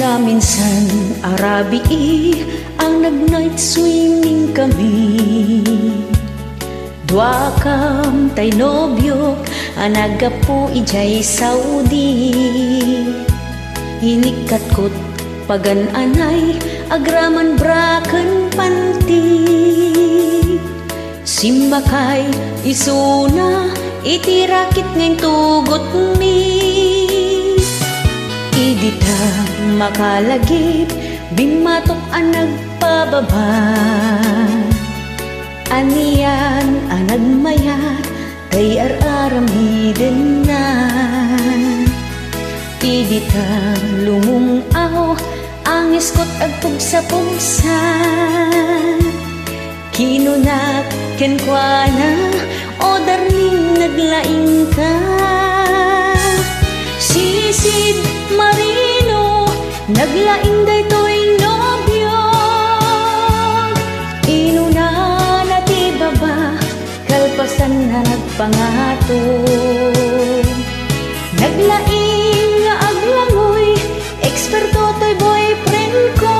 na minsan Arabi ang nag-night swimming kami. Dua kam tay nobyo anagapu ijay Saudi. Inikat kot pagan anay agraman braken panti. Simbakay isuna itirakit ngayon tugot mi. Idita makalagip bimatok ang nagpababa. Aniyan ang nagmayat kay ar-aramiden na. Idita lumungaw ang iskot agpug sa pugsa. Kinunat kenkwana o darling naglaing ka. Sisid Marino naglaing daytoy nobyo. Inuna na ti baba kalpasan na nagpangato. Naglaing nga aglangoy eksperto to'y boyfriend ko.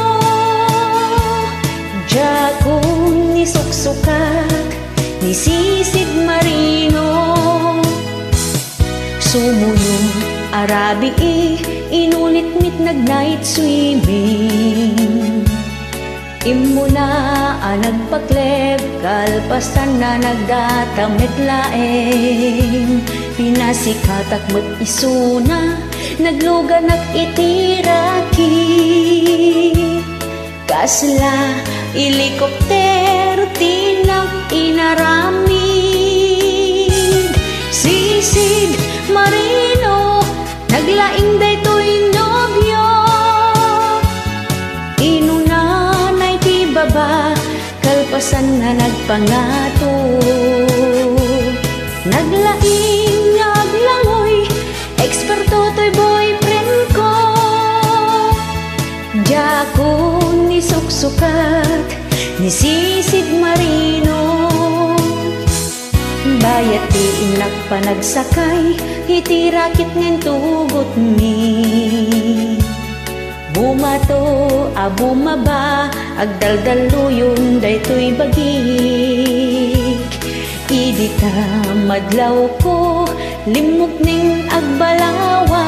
Jakong ni suksukat ni Sisid Marino. Sumunod Arabi inulit-mit nag-night swimming. Imuna nagpakleb kalpasan na nagdatamit laeng. Pinasikatak mo't isuna nagluga nag-itiraki. Kasla helikopter tinag inaramid. Sisid Marino naglaing daytoy nobyo. Inuna na'y ti baba kalpasan na nagpangato. Naglaing nga aglangoy eksperto to'y boyfriend ko. Jakong ni suksukat ni Sisid Marino. Bayat ti inak panagsakay itirakit ngin tugot mi. Bumato bumaba agdaldaluyon daytoy bagik. Idita madlaw ko limok ning agbalawag.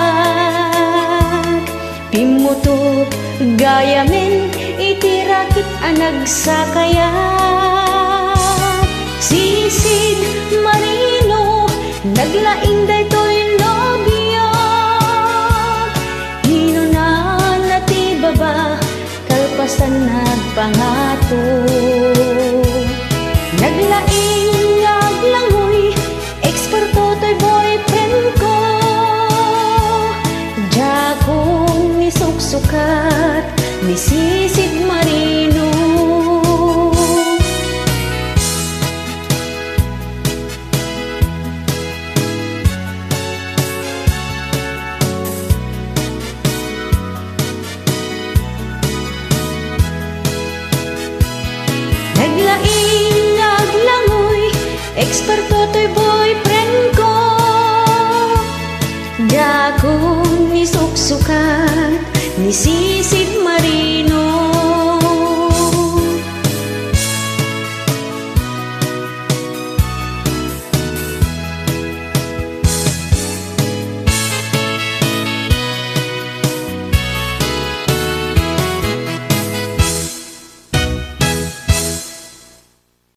Pimutok gayamen itirakit anagsakayat. Sisid Marino naglaing daytoy nobyo. Hinuna na ti baba kalpasan nagpangato. Naglaing aglangoy eksperto to'y boyfriend ko. Jakong ni suksukat ni Sisid Marino. Naglaing aglangoy eksperto to'y boyfriend ko. Jakong ni suksukat ni Sisid Marino.